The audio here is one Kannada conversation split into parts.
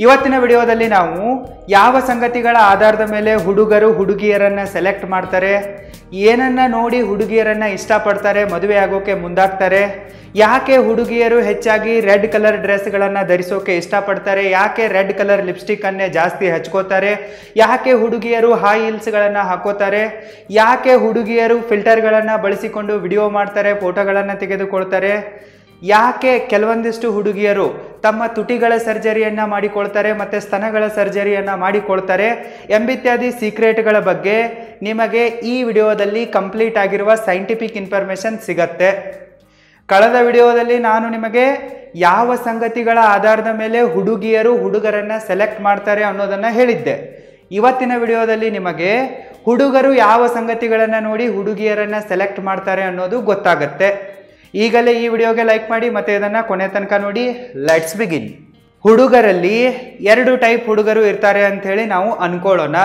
ಇವತ್ತಿನ ವಿಡಿಯೋದಲ್ಲಿ ನಾವು ಯಾವ ಸಂಗತಿಗಳ ಆಧಾರದ ಮೇಲೆ ಹುಡುಗರು ಹುಡುಗಿಯರನ್ನ ಸೆಲೆಕ್ಟ್ ಮಾಡ್ತಾರೆ, ಏನನ್ನ ನೋಡಿ ಹುಡುಗಿಯರನ್ನ ಇಷ್ಟಪಡ್ತಾರೆ, ಮದುವೆ ಆಗೋಕೆ ಮುಂದಾಗ್ತಾರೆ, ಯಾಕೆ ಹುಡುಗಿಯರು ಹೆಚ್ಚಾಗಿ ರೆಡ್ ಕಲರ್ ಡ್ರೆಸ್ಗಳನ್ನು ಧರಿಸೋಕೆ ಇಷ್ಟಪಡ್ತಾರೆ, ಯಾಕೆ ರೆಡ್ ಕಲರ್ ಲಿಪ್ಸ್ಟಿಕ್ ಅನ್ನೇ ಜಾಸ್ತಿ ಹಚ್ಕೋತಾರೆ, ಯಾಕೆ ಹುಡುಗಿಯರು ಹೈ ಹೀಲ್ಸ್ಗಳನ್ನು ಹಾಕೋತಾರೆ, ಯಾಕೆ ಹುಡುಗಿಯರು ಫಿಲ್ಟರ್ಗಳನ್ನು ಬಳಸಿಕೊಂಡು ವಿಡಿಯೋ ಮಾಡ್ತಾರೆ, ಫೋಟೋಗಳನ್ನು ತೆಗೆದುಕೊಳ್ತಾರೆ, ಯಾಕೆ ಕೆಲವೊಂದಿಷ್ಟು ಹುಡುಗಿಯರು ತಮ್ಮ ತುಟಿಗಳ ಸರ್ಜರಿಯನ್ನು ಮಾಡಿಕೊಳ್ತಾರೆ ಮತ್ತು ಸ್ತನಗಳ ಸರ್ಜರಿಯನ್ನು ಮಾಡಿಕೊಳ್ತಾರೆ ಎಂಬಿತ್ಯಾದಿ ಸೀಕ್ರೆಟ್ಗಳ ಬಗ್ಗೆ ನಿಮಗೆ ಈ ವಿಡಿಯೋದಲ್ಲಿ ಕಂಪ್ಲೀಟ್ ಆಗಿರುವ ಸೈಂಟಿಫಿಕ್ ಇನ್ಫಾರ್ಮೇಷನ್ ಸಿಗತ್ತೆ. ಕಳೆದ ವಿಡಿಯೋದಲ್ಲಿ ನಾನು ನಿಮಗೆ ಯಾವ ಸಂಗತಿಗಳ ಆಧಾರದ ಮೇಲೆ ಹುಡುಗಿಯರು ಹುಡುಗರನ್ನು ಸೆಲೆಕ್ಟ್ ಮಾಡ್ತಾರೆ ಅನ್ನೋದನ್ನು ಹೇಳಿದ್ದೆ. ಇವತ್ತಿನ ವಿಡಿಯೋದಲ್ಲಿ ನಿಮಗೆ ಹುಡುಗರು ಯಾವ ಸಂಗತಿಗಳನ್ನು ನೋಡಿ ಹುಡುಗಿಯರನ್ನು ಸೆಲೆಕ್ಟ್ ಮಾಡ್ತಾರೆ ಅನ್ನೋದು ಗೊತ್ತಾಗತ್ತೆ. ಈಗಲೇ ಈ ವಿಡಿಯೋಗೆ ಲೈಕ್ ಮಾಡಿ ಮತ್ತು ಇದನ್ನು ಕೊನೆ ತನಕ ನೋಡಿ. Let's begin. ಹುಡುಗರಲ್ಲಿ ಎರಡು ಟೈಪ್ ಹುಡುಗರು ಇರ್ತಾರೆ ಅಂಥೇಳಿ ನಾವು ಅನ್ಕೊಳ್ಳೋಣ.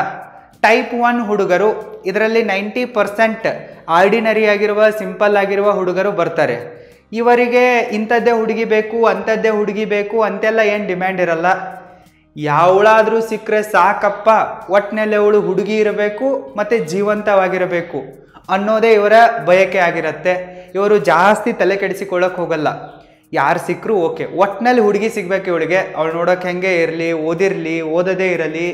ಟೈಪ್ 1 ಹುಡುಗರು, ಇದರಲ್ಲಿ 90% ಆರ್ಡಿನರಿ ಆಗಿರುವ ಸಿಂಪಲ್ ಆಗಿರುವ ಹುಡುಗರು ಬರ್ತಾರೆ. ಇವರಿಗೆ ಇಂಥದ್ದೇ ಹುಡುಗಿ ಬೇಕು, ಅಂಥದ್ದೇ ಹುಡುಗಿ ಬೇಕು ಅಂತೆಲ್ಲ ಏನು ಡಿಮ್ಯಾಂಡ್ ಇರಲ್ಲ. ಯಾವಳಾದರೂ ಸಿಕ್ಕರೆ ಸಾಕಪ್ಪ, ಒಟ್ಟಿನಲ್ಲಿ ಅವಳು ಹುಡುಗಿ ಇರಬೇಕು ಮತ್ತು ಜೀವಂತವಾಗಿರಬೇಕು ಅನ್ನೋದೇ ಇವರ ಬಯಕೆ ಆಗಿರುತ್ತೆ. ಇವರು ಜಾಸ್ತಿ ತಲೆ ಕೆಡಿಸಿಕೊಳ್ಳೋಕೆ ಹೋಗಲ್ಲ. ಯಾರು ಸಿಕ್ಕರು ಓಕೆ, ಒಟ್ಟಿನಲ್ಲಿ ಹುಡುಗಿ ಸಿಗಬೇಕು ಇವಳಿಗೆ. ಅವಳು ನೋಡೋಕೆ ಹೆಂಗೆ ಇರಲಿ, ಓದಿರಲಿ ಓದದೇ ಇರಲಿ,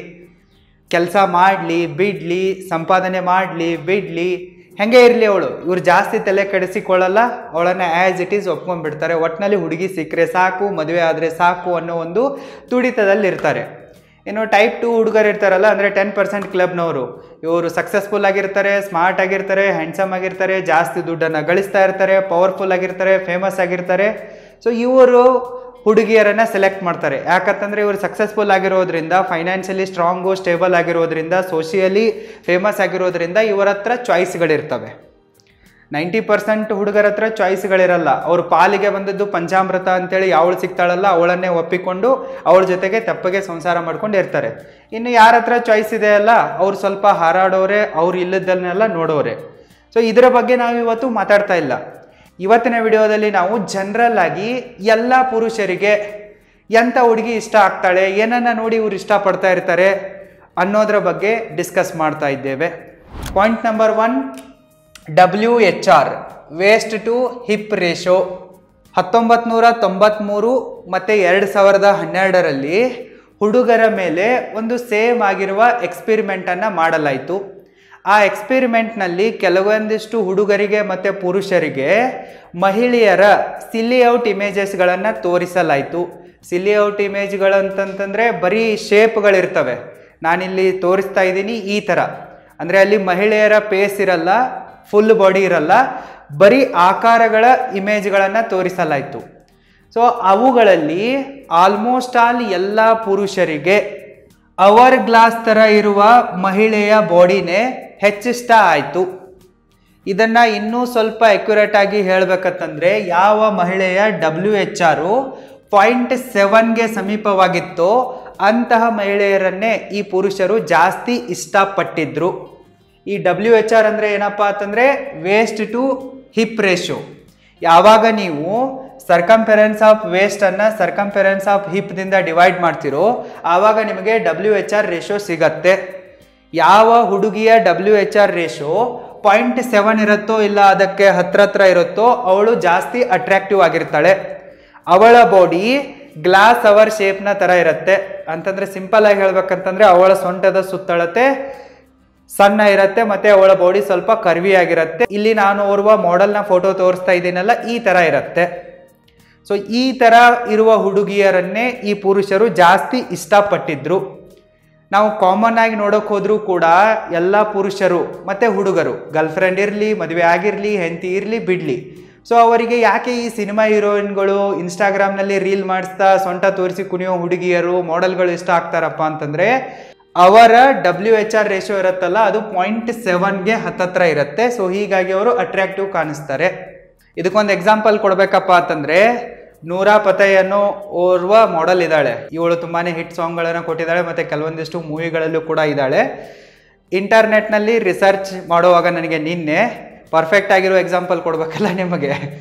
ಕೆಲಸ ಮಾಡಲಿ ಬಿಡಲಿ, ಸಂಪಾದನೆ ಮಾಡಲಿ ಬಿಡಲಿ, ಹೆಂಗೆ ಇರಲಿ ಅವಳು. ಇವ್ರು ಜಾಸ್ತಿ ತಲೆ ಕೆಡಿಸಿಕೊಳ್ಳಲ್ಲ, ಅವಳನ್ನು ಆ್ಯಸ್ ಇಟ್ ಈಸ್ ಒಪ್ಕೊಂಡ್ಬಿಡ್ತಾರೆ. ಒಟ್ಟಿನಲ್ಲಿ ಹುಡುಗಿ ಸಿಕ್ಕರೆ ಸಾಕು, ಮದುವೆ ಆದರೆ ಸಾಕು ಅನ್ನೋ ಒಂದು ತುಡಿತದಲ್ಲಿ ಇರ್ತಾರೆ. ಇನ್ನು ಟೈಪ್ 2 ಹುಡುಗರು ಇರ್ತಾರಲ್ಲ, ಅಂದರೆ 10% ಕ್ಲಬ್ನವರು. ಇವರು ಸಕ್ಸಸ್ಫುಲ್ ಆಗಿರ್ತಾರೆ, ಸ್ಮಾರ್ಟ್ ಆಗಿರ್ತಾರೆ, ಹ್ಯಾಂಡ್ಸಮ್ ಆಗಿರ್ತಾರೆ, ಜಾಸ್ತಿ ದುಡ್ಡನ್ನು ಗಳಿಸ್ತಾ ಇರ್ತಾರೆ, ಪವರ್ಫುಲ್ ಆಗಿರ್ತಾರೆ, ಫೇಮಸ್ ಆಗಿರ್ತಾರೆ. ಸೊ ಇವರು ಹುಡುಗಿಯರನ್ನು ಸೆಲೆಕ್ಟ್ ಮಾಡ್ತಾರೆ. ಯಾಕಂತಂದರೆ ಇವರು ಸಕ್ಸಸ್ಫುಲ್ ಆಗಿರೋದ್ರಿಂದ, ಫೈನಾನ್ಷಿಯಲಿ ಸ್ಟ್ರಾಂಗು ಸ್ಟೇಬಲ್ ಆಗಿರೋದ್ರಿಂದ, ಸೋಷಿಯಲಿ ಫೇಮಸ್ ಆಗಿರೋದ್ರಿಂದ ಇವರ ಹತ್ರ ಚಾಯ್ಸ್ಗಳಿರ್ತವೆ. 90% ಹುಡುಗರ ಹತ್ರ ಚಾಯ್ಸ್ಗಳಿರಲ್ಲ. ಅವ್ರ ಪಾಲಿಗೆ ಬಂದದ್ದು ಪಂಚಾಮೃತ ಅಂತೇಳಿ ಯಾವಳು ಸಿಗ್ತಾಳಲ್ಲ ಅವಳನ್ನೇ ಒಪ್ಪಿಕೊಂಡು ಅವಳ ಜೊತೆಗೆ ತಪ್ಪಗೆ ಸಂಸಾರ ಮಾಡ್ಕೊಂಡು ಇರ್ತಾರೆ. ಇನ್ನು ಯಾರ ಹತ್ರ ಚಾಯ್ಸ್ ಇದೆ ಅಲ್ಲ, ಅವ್ರು ಸ್ವಲ್ಪ ಹಾರಾಡೋರೆ, ಅವ್ರು ಇಲ್ಲದನ್ನೆಲ್ಲ ನೋಡೋರೆ. ಸೊ ಇದರ ಬಗ್ಗೆ ನಾವು ಇವತ್ತು ಮಾತಾಡ್ತಾ ಇಲ್ಲ. ಇವತ್ತಿನ ವಿಡಿಯೋದಲ್ಲಿ ನಾವು ಜನರಲ್ ಆಗಿ ಎಲ್ಲ ಪುರುಷರಿಗೆ ಎಂಥ ಹುಡುಗಿ ಇಷ್ಟ ಆಗ್ತಾಳೆ, ಏನನ್ನ ನೋಡಿ ಇವ್ರು ಇಷ್ಟಪಡ್ತಾ ಇರ್ತಾರೆ ಅನ್ನೋದ್ರ ಬಗ್ಗೆ ಡಿಸ್ಕಸ್ ಮಾಡ್ತಾ ಇದ್ದೇವೆ. Point number 1, WHR waist to hip ratio. 1993 ಮತ್ತು 2012ರಲ್ಲಿ ಹುಡುಗರ ಮೇಲೆ ಒಂದು ಸೇಮ್ ಆಗಿರುವ ಎಕ್ಸ್ಪೆರಿಮೆಂಟನ್ನು ಮಾಡಲಾಯಿತು. ಆ ಎಕ್ಸ್ಪೆರಿಮೆಂಟ್ನಲ್ಲಿ ಕೆಲವೊಂದಿಷ್ಟು ಹುಡುಗರಿಗೆ ಮತ್ತು ಪುರುಷರಿಗೆ ಮಹಿಳೆಯರ ಸಿಲಿಔಟ್ ಇಮೇಜಸ್ಗಳನ್ನು ತೋರಿಸಲಾಯಿತು. ಸಿಲಿಔಟ್ ಇಮೇಜ್ಗಳಂತಂತಂದರೆ ಬರೀ ಶೇಪ್ಗಳಿರ್ತವೆ. ನಾನಿಲ್ಲಿ ತೋರಿಸ್ತಾ ಇದ್ದೀನಿ ಈ ಥರ. ಅಂದರೆ ಅಲ್ಲಿ ಮಹಿಳೆಯರ ಫೇಸ್ ಇರಲ್ಲ, ಫುಲ್ ಬಾಡಿ ಇರಲ್ಲ, ಬರೀ ಆಕಾರಗಳ ಇಮೇಜ್ಗಳನ್ನು ತೋರಿಸಲಾಯಿತು. ಸೊ ಅವುಗಳಲ್ಲಿ ಆಲ್ಮೋಸ್ಟ್ ಆಲ್ ಎಲ್ಲ ಪುರುಷರಿಗೆ ಅವರ್ ಗ್ಲಾಸ್ ಥರ ಇರುವ ಮಹಿಳೆಯ ಬಾಡಿನೇ ಹೆಚ್ಚಿಷ್ಟ ಆಯಿತು. ಇದನ್ನು ಇನ್ನೂ ಸ್ವಲ್ಪ ಅಕ್ಯುರೇಟ್ ಆಗಿ ಹೇಳಬೇಕಂತಂದರೆ, ಯಾವ ಮಹಿಳೆಯ WHR 0.7ಗೆ ಸಮೀಪವಾಗಿತ್ತೋ ಅಂತಹ ಮಹಿಳೆಯರನ್ನೇ ಈ ಪುರುಷರು ಜಾಸ್ತಿ ಇಷ್ಟಪಟ್ಟಿದ್ರು. ಈ WHR ಅಂದರೆ ಏನಪ್ಪ ಅಂತಂದರೆ ವೇಸ್ಟ್ ಟು ಹಿಪ್ ರೇಷೋ. ಯಾವಾಗ ನೀವು ಸರ್ಕಂಫೆರೆನ್ಸ್ ಆಫ್ ವೇಸ್ಟನ್ನು ಸರ್ಕಂಫೆರೆನ್ಸ್ ಆಫ್ ಹಿಪ್ದಿಂದ ಡಿವೈಡ್ ಮಾಡ್ತಿರೋ ಆವಾಗ ನಿಮಗೆ WHR ರೇಷೋ ಸಿಗತ್ತೆ. ಯಾವ ಹುಡುಗಿಯ WHR ರೇಷೋ 0.7 ಇರುತ್ತೋ ಇಲ್ಲ ಅದಕ್ಕೆ ಹತ್ರ ಇರುತ್ತೋ ಅವಳು ಜಾಸ್ತಿ ಅಟ್ರಾಕ್ಟಿವ್ ಆಗಿರ್ತಾಳೆ. ಅವಳ ಬಾಡಿ ಗ್ಲಾಸ್ ಅವರ್ ಶೇಪ್ನ ಥರ ಇರುತ್ತೆ. ಅಂತಂದರೆ ಸಿಂಪಲ್ ಆಗಿ ಹೇಳ್ಬೇಕಂತಂದರೆ ಅವಳ ಸೊಂಟದ ಸುತ್ತಳತೆ ಸಣ್ಣ ಇರುತ್ತೆ ಮತ್ತು ಅವಳ ಬಾಡಿ ಸ್ವಲ್ಪ ಕರ್ವಿ ಆಗಿರುತ್ತೆ. ಇಲ್ಲಿ ನಾನು ಓರ್ವ ಮಾಡೆಲ್ನ ಫೋಟೋ ತೋರಿಸ್ತಾ ಇದ್ದೀನಲ್ಲ, ಈ ಥರ ಇರುತ್ತೆ. ಸೊ ಈ ಥರ ಇರುವ ಹುಡುಗಿಯರನ್ನೇ ಈ ಪುರುಷರು ಜಾಸ್ತಿ ಇಷ್ಟಪಟ್ಟಿದ್ರು. ನಾವು ಕಾಮನ್ ಆಗಿ ನೋಡೋಕೆ ಹೋದರೂ ಕೂಡ ಎಲ್ಲ ಪುರುಷರು ಮತ್ತು ಹುಡುಗರು, ಗರ್ಲ್ಫ್ರೆಂಡ್ ಇರಲಿ, ಮದುವೆ ಆಗಿರಲಿ, ಹೆಂಡತಿ ಇರಲಿ ಬಿಡಲಿ, ಸೊ ಅವರಿಗೆ ಯಾಕೆ ಈ ಸಿನಿಮಾ ಹೀರೋಯಿನ್ಗಳು ಇನ್ಸ್ಟಾಗ್ರಾಮ್ನಲ್ಲಿ ರೀಲ್ ಮಾಡಿಸ್ತಾ ಸೊಂಟ ತೋರಿಸಿ ಕುಣಿಯೋ ಹುಡುಗಿಯರು ಮಾಡೆಲ್ಗಳು ಇಷ್ಟ ಆಗ್ತಾರಪ್ಪ ಅಂತಂದರೆ ಅವರ WHR ರೇಷೋ ಇರುತ್ತಲ್ಲ ಅದು 0.7ಗೆ ಹತ್ತತ್ರ ಇರುತ್ತೆ. ಸೊ ಹೀಗಾಗಿ ಅವರು ಅಟ್ರಾಕ್ಟಿವ್ ಕಾಣಿಸ್ತಾರೆ. ಇದಕ್ಕೊಂದು ಎಕ್ಸಾಂಪಲ್ ಕೊಡಬೇಕಪ್ಪ ಅಂತಂದರೆ, ನೂರಾ ಪತೈ ಅನ್ನೋ ಓರ್ವ ಮಾಡೆಲ್ ಇದ್ದಾಳೆ. ಇವಳು ತುಂಬಾ ಹಿಟ್ ಸಾಂಗ್ಗಳನ್ನು ಕೊಟ್ಟಿದ್ದಾಳೆ ಮತ್ತು ಕೆಲವೊಂದಿಷ್ಟು ಮೂವಿಗಳಲ್ಲೂ ಕೂಡ ಇದ್ದಾಳೆ. ಇಂಟರ್ನೆಟ್ನಲ್ಲಿ ರಿಸರ್ಚ್ ಮಾಡುವಾಗ ನನಗೆ ನಿನ್ನೆ ಪರ್ಫೆಕ್ಟ್ ಆಗಿರೋ ಎಕ್ಸಾಂಪಲ್ ಕೊಡಬೇಕಲ್ಲ, ನಿಮಗೆ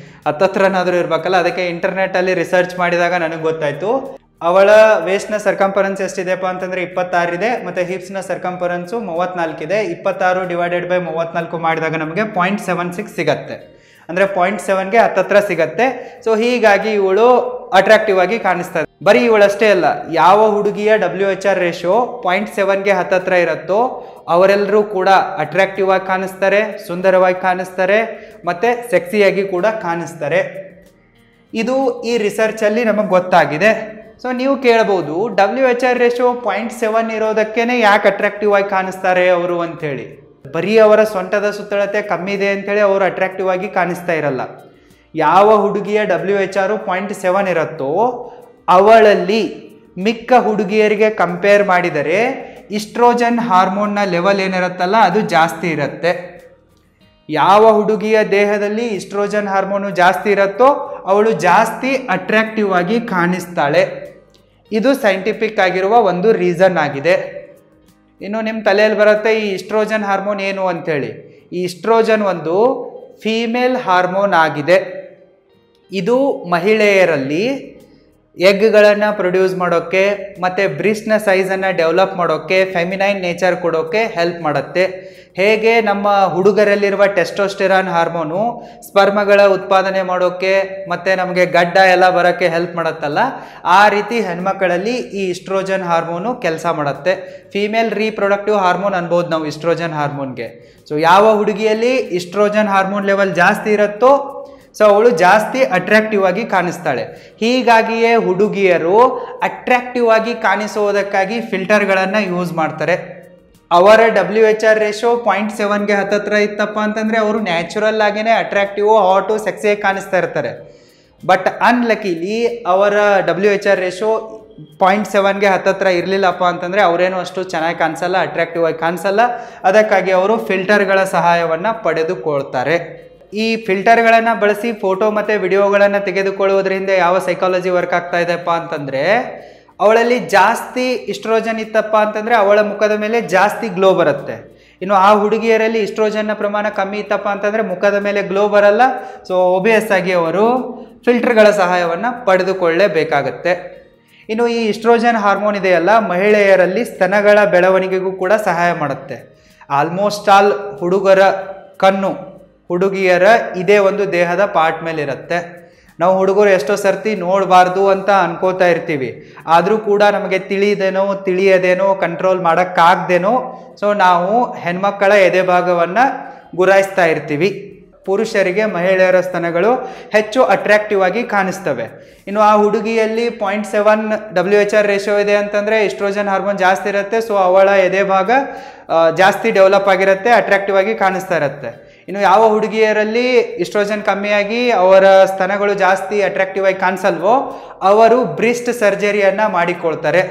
ಹತ್ತತ್ರನಾದರೂ ಇರಬೇಕಲ್ಲ, ಅದಕ್ಕೆ ಇಂಟರ್ನೆಟ್ಟಲ್ಲಿ ರಿಸರ್ಚ್ ಮಾಡಿದಾಗ ನನಗೆ ಗೊತ್ತಾಯಿತು ಅವಳ ವೇಸ್ಟ್ನ ಸರ್ಕಂಫರೆನ್ಸ್ ಎಷ್ಟಿದೆಪ್ಪ ಅಂತಂದರೆ 26 ಇದೆ, ಮತ್ತು ಹಿಪ್ಸ್ನ ಸರ್ಕಂಫರೆನ್ಸು 34 ಇದೆ. 26 ಡಿವೈಡೆಡ್ ಬೈ 34 ಮಾಡಿದಾಗ ನಮಗೆ 0.76 ಸಿಗತ್ತೆ. ಅಂದರೆ 0.7ಗೆ ಹತ್ತತ್ರ ಸಿಗತ್ತೆ. ಸೊ ಹೀಗಾಗಿ ಇವಳು ಅಟ್ರಾಕ್ಟಿವ್ ಆಗಿ ಕಾಣಿಸ್ತಾರೆ. ಬರೀ ಇವಳಷ್ಟೇ ಅಲ್ಲ, ಯಾವ ಹುಡುಗಿಯ WHR ರೇಷಿಯೋ 0.7ಗೆ ಹತ್ತತ್ರ ಇರುತ್ತೋ ಅವರೆಲ್ಲರೂ ಕೂಡ ಅಟ್ರಾಕ್ಟಿವ್ ಆಗಿ ಕಾಣಿಸ್ತಾರೆ, ಸುಂದರವಾಗಿ ಕಾಣಿಸ್ತಾರೆ, ಮತ್ತು ಸೆಕ್ಸಿಯಾಗಿ ಕೂಡ ಕಾಣಿಸ್ತಾರೆ. ಇದು ಈ ರಿಸರ್ಚಲ್ಲಿ ನಮಗೆ ಗೊತ್ತಾಗಿದೆ. ಸೊ ನೀವು ಕೇಳ್ಬೋದು, WHR ರೇಷಿಯೋ 0.7 ಇರೋದಕ್ಕೇ ಯಾಕೆ ಅಟ್ರಾಕ್ಟಿವ್ ಆಗಿ ಕಾಣಿಸ್ತಾರೆ ಅವರು ಅಂಥೇಳಿ. ಬರೀ ಅವರ ಸೊಂಟದ ಸುತ್ತಳತೆ ಕಮ್ಮಿ ಇದೆ ಅಂಥೇಳಿ ಅವರು ಅಟ್ರಾಕ್ಟಿವ್ ಆಗಿ ಕಾಣಿಸ್ತಾ ಇರಲ್ಲ. ಯಾವ ಹುಡುಗಿಯ WHR 0.7 ಇರುತ್ತೋ ಅವಳಲ್ಲಿ ಮಿಕ್ಕ ಹುಡುಗಿಯರಿಗೆ ಕಂಪೇರ್ ಮಾಡಿದರೆ ಈಸ್ಟ್ರೋಜನ್ ಹಾರ್ಮೋನ್ನ ಲೆವೆಲ್ ಏನಿರುತ್ತಲ್ಲ ಅದು ಜಾಸ್ತಿ ಇರುತ್ತೆ. ಯಾವ ಹುಡುಗಿಯ ದೇಹದಲ್ಲಿ ಈಸ್ಟ್ರೋಜನ್ ಹಾರ್ಮೋನು ಜಾಸ್ತಿ ಇರುತ್ತೋ ಅವಳು ಜಾಸ್ತಿ ಅಟ್ರಾಕ್ಟಿವ್ ಆಗಿ ಕಾಣಿಸ್ತಾಳೆ. ಇದು ಸೈಂಟಿಫಿಕ್ ಆಗಿರುವ ಒಂದು ರೀಸನ್ ಆಗಿದೆ. ಇನ್ನು ನಿಮ್ಮ ತಲೆಯಲ್ಲಿ ಬರುತ್ತೆ ಈ ಈಸ್ಟ್ರೋಜನ್ ಹಾರ್ಮೋನ್ ಏನು ಅಂಥೇಳಿ. ಈ ಈಸ್ಟ್ರೋಜನ್ ಒಂದು ಫೀಮೇಲ್ ಹಾರ್ಮೋನ್ ಆಗಿದೆ. ಇದು ಮಹಿಳೆಯರಲ್ಲಿ ಎಗ್ಗಳನ್ನು ಪ್ರೊಡ್ಯೂಸ್ ಮಾಡೋಕ್ಕೆ ಮತ್ತು ಬ್ರಿಸ್ಟ್ನ ಸೈಜನ್ನು ಡೆವಲಪ್ ಮಾಡೋಕ್ಕೆ, ಫೆಮಿನೈನ್ ನೇಚರ್ ಕೊಡೋಕ್ಕೆ ಹೆಲ್ಪ್ ಮಾಡುತ್ತೆ. ಹೇಗೆ ನಮ್ಮ ಹುಡುಗರಲ್ಲಿರುವ ಟೆಸ್ಟೋಸ್ಟೆರಾನ್ ಹಾರ್ಮೋನು ಸ್ಪರ್ಮಗಳ ಉತ್ಪಾದನೆ ಮಾಡೋಕ್ಕೆ ಮತ್ತು ನಮಗೆ ಗಡ್ಡ ಎಲ್ಲ ಬರೋಕ್ಕೆ ಹೆಲ್ಪ್ ಮಾಡುತ್ತಲ್ಲ, ಆ ರೀತಿ ಹೆಣ್ಮಕ್ಕಳಲ್ಲಿ ಈ ಈಸ್ಟ್ರೋಜನ್ ಹಾರ್ಮೋನು ಕೆಲಸ ಮಾಡುತ್ತೆ. ಫೀಮೇಲ್ ರೀಪ್ರೊಡಕ್ಟಿವ್ ಹಾರ್ಮೋನ್ ಅನ್ಬೋದು ನಾವು ಈಸ್ಟ್ರೋಜನ್ ಹಾರ್ಮೋನ್ಗೆ. ಸೊ ಯಾವ ಹುಡುಗಿಯಲ್ಲಿ ಈಸ್ಟ್ರೋಜನ್ ಹಾರ್ಮೋನ್ ಲೆವೆಲ್ ಜಾಸ್ತಿ ಇರುತ್ತೋ ಸೊ ಅವಳು ಜಾಸ್ತಿ ಅಟ್ರಾಕ್ಟಿವ್ ಆಗಿ ಕಾಣಿಸ್ತಾಳೆ. ಹೀಗಾಗಿಯೇ ಹುಡುಗಿಯರು ಅಟ್ರಾಕ್ಟಿವ್ ಆಗಿ ಕಾಣಿಸುವುದಕ್ಕಾಗಿ ಫಿಲ್ಟರ್ಗಳನ್ನು ಯೂಸ್ ಮಾಡ್ತಾರೆ. ಅವರ WHR ರೇಷಿಯೋ 0.7ಗೆ ಹತ್ತತ್ರ ಇತ್ತಪ್ಪ ಅಂತಂದರೆ ಅವರು ನ್ಯಾಚುರಲ್ ಆಗಿಯೇ ಅಟ್ರಾಕ್ಟಿವ್, ಹಾಟು, ಸೆಕ್ಸಿಯಾಗಿ ಕಾಣಿಸ್ತಾ ಇರ್ತಾರೆ. ಬಟ್ ಅನ್ಲಕಿಲಿ ಅವರ WHR ರೇಷಿಯೋ 0.7ಗೆ ಹತ್ತತ್ರ ಇರಲಿಲ್ಲಪ್ಪ ಅಂತಂದರೆ ಅವರೇನು ಅಷ್ಟು ಚೆನ್ನಾಗಿ ಕಾಣಿಸಲ್ಲ, ಅಟ್ರಾಕ್ಟಿವ್ ಆಗಿ ಕಾಣಿಸಲ್ಲ. ಅದಕ್ಕಾಗಿ ಅವರು ಫಿಲ್ಟರ್ಗಳ ಸಹಾಯವನ್ನು ಪಡೆದುಕೊಳ್ತಾರೆ. ಈ ಫಿಲ್ಟರ್ಗಳನ್ನು ಬಳಸಿ ಫೋಟೋ ಮತ್ತು ವಿಡಿಯೋಗಳನ್ನು ತೆಗೆದುಕೊಳ್ಳುವುದರಿಂದ ಯಾವ ಸೈಕಾಲಜಿ ವರ್ಕ್ ಆಗ್ತಾ ಇದೆಪ್ಪ ಅಂತಂದರೆ, ಅವಳಲ್ಲಿ ಜಾಸ್ತಿ ಈಸ್ಟ್ರೋಜನ್ ಇತ್ತಪ್ಪ ಅಂತಂದರೆ ಅವಳ ಮುಖದ ಮೇಲೆ ಜಾಸ್ತಿ ಗ್ಲೋ ಬರುತ್ತೆ. ಇನ್ನು ಆ ಹುಡುಗಿಯರಲ್ಲಿ ಈಸ್ಟ್ರೋಜನ್ನ ಪ್ರಮಾಣ ಕಮ್ಮಿ ಇತ್ತಪ್ಪ ಅಂತಂದರೆ ಮುಖದ ಮೇಲೆ ಗ್ಲೋ ಬರಲ್ಲ. ಸೊ ಒಬಿಯಸ್ ಆಗಿ ಅವರು ಫಿಲ್ಟರ್ಗಳ ಸಹಾಯವನ್ನು ಪಡೆದುಕೊಳ್ಳಲೇಬೇಕಾಗತ್ತೆ. ಇನ್ನು ಈ ಈಸ್ಟ್ರೋಜನ್ ಹಾರ್ಮೋನ್ ಇದೆಯಲ್ಲ, ಮಹಿಳೆಯರಲ್ಲಿ ಸ್ತನಗಳ ಬೆಳವಣಿಗೆಗೂ ಕೂಡ ಸಹಾಯ ಮಾಡುತ್ತೆ. ಆಲ್ಮೋಸ್ಟ್ ಆಲ್ ಹುಡುಗರ ಕಣ್ಣು ಹುಡುಗಿಯರ ಇದೇ ಒಂದು ದೇಹದ ಪಾರ್ಟ್ ಮೇಲೆ ಇರುತ್ತೆ. ನಾವು ಹುಡುಗರು ಎಷ್ಟೋ ಸರ್ತಿ ನೋಡಬಾರ್ದು ಅಂತ ಅನ್ಕೋತಾ ಇರ್ತೀವಿ, ಆದರೂ ಕೂಡ ನಮಗೆ ತಿಳಿಯದೇನೋ ಕಂಟ್ರೋಲ್ ಮಾಡೋಕ್ಕಾಗ್ದೇನೋ ಸೊ ನಾವು ಹೆಣ್ಮಕ್ಕಳ ಎದೆ ಭಾಗವನ್ನು ಗುರಾಯಿಸ್ತಾ ಇರ್ತೀವಿ. ಪುರುಷರಿಗೆ ಮಹಿಳೆಯರ ಸ್ತನಗಳು ಹೆಚ್ಚು ಅಟ್ರಾಕ್ಟಿವ್ ಆಗಿ ಕಾಣಿಸ್ತವೆ. ಇನ್ನು ಆ ಹುಡುಗಿಯಲ್ಲಿ 0.7 WHR ರೇಷಿಯೋ ಇದೆ ಅಂತಂದರೆ ಈಸ್ಟ್ರೋಜನ್ ಹಾರ್ಮೋನ್ ಜಾಸ್ತಿ ಇರುತ್ತೆ. ಸೊ ಅವಳ ಎದೆ ಭಾಗ ಜಾಸ್ತಿ ಡೆವಲಪ್ ಆಗಿರುತ್ತೆ, ಅಟ್ರಾಕ್ಟಿವ್ ಆಗಿ ಕಾಣಿಸ್ತಾ ಇರುತ್ತೆ. ಇನ್ನು ಯಾವ ಹುಡುಗಿಯರಲ್ಲಿ ಈಸ್ಟ್ರೋಜನ್ ಕಮ್ಮಿಯಾಗಿ ಅವರ ಸ್ತನಗಳು ಜಾಸ್ತಿ ಅಟ್ರಾಕ್ಟಿವ್ ಆಗಿ ಕಾಣಿಸಲ್ವೋ ಅವರು ಬ್ರಿಸ್ಟ್ ಸರ್ಜರಿಯನ್ನು ಮಾಡಿಕೊಳ್ತಾರೆ.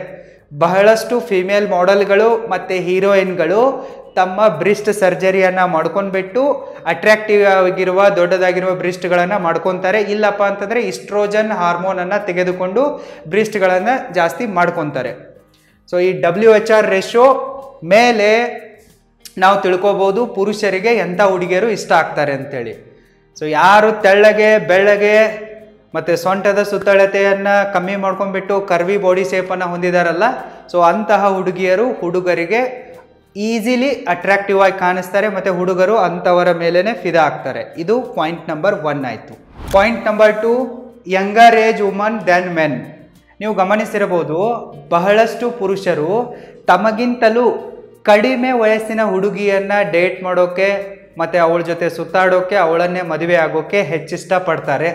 ಬಹಳಷ್ಟು ಫಿಮೇಲ್ ಮಾಡೆಲ್ಗಳು ಮತ್ತು ಹೀರೋಯಿನ್ಗಳು ತಮ್ಮ ಬ್ರಿಸ್ಟ್ ಸರ್ಜರಿಯನ್ನು ಮಾಡ್ಕೊಂಡ್ಬಿಟ್ಟು ಅಟ್ರಾಕ್ಟಿವ್ ಆಗಿರುವ ದೊಡ್ಡದಾಗಿರುವ ಬ್ರಿಸ್ಟ್ಗಳನ್ನು ಮಾಡ್ಕೊತಾರೆ. ಇಲ್ಲಪ್ಪ ಅಂತಂದರೆ ಈಸ್ಟ್ರೋಜನ್ ಹಾರ್ಮೋನನ್ನು ತೆಗೆದುಕೊಂಡು ಬ್ರಿಸ್ಟ್ಗಳನ್ನು ಜಾಸ್ತಿ ಮಾಡ್ಕೊತಾರೆ. ಸೊ ಈ WHR ರೇಷಿಯೋ ಮೇಲೆ ನಾವು ತಿಳ್ಕೊಬೋದು ಪುರುಷರಿಗೆ ಎಂಥ ಹುಡುಗಿಯರು ಇಷ್ಟ ಆಗ್ತಾರೆ ಅಂತೇಳಿ. ಸೊ ಯಾರು ತೆಳ್ಳಗೆ ಬೆಳ್ಳಗೆ ಮತ್ತು ಸೊಂಟದ ಸುತ್ತಳತೆಯನ್ನು ಕಮ್ಮಿ ಮಾಡ್ಕೊಂಡ್ಬಿಟ್ಟು ಕರ್ವಿ ಬಾಡಿ ಶೇಪನ್ನು ಹೊಂದಿದಾರಲ್ಲ, ಸೊ ಅಂತಹ ಹುಡುಗಿಯರು ಹುಡುಗರಿಗೆ ಈಸಿಲಿ ಅಟ್ರಾಕ್ಟಿವ್ ಆಗಿ ಕಾಣಿಸ್ತಾರೆ ಮತ್ತು ಹುಡುಗರು ಅಂಥವರ ಮೇಲೇ ಫಿದಾ ಆಗ್ತಾರೆ. ಇದು ಪಾಯಿಂಟ್ ನಂಬರ್ 1 ಆಯಿತು. Point number 2, younger age woman then men. ನೀವು ಗಮನಿಸಿರಬಹುದು, ಬಹಳಷ್ಟು ಪುರುಷರು ತಮಗಿಂತಲೂ ಕಡಿಮೆ ವಯಸ್ಸಿನ ಹುಡುಗಿಯನ್ನು ಡೇಟ್ ಮಾಡೋಕ್ಕೆ ಮತ್ತು ಅವಳ ಜೊತೆ ಸುತ್ತಾಡೋಕ್ಕೆ, ಅವಳನ್ನೇ ಮದುವೆ ಆಗೋಕ್ಕೆ ಹೆಚ್ಚಿಷ್ಟಪಡ್ತಾರೆ.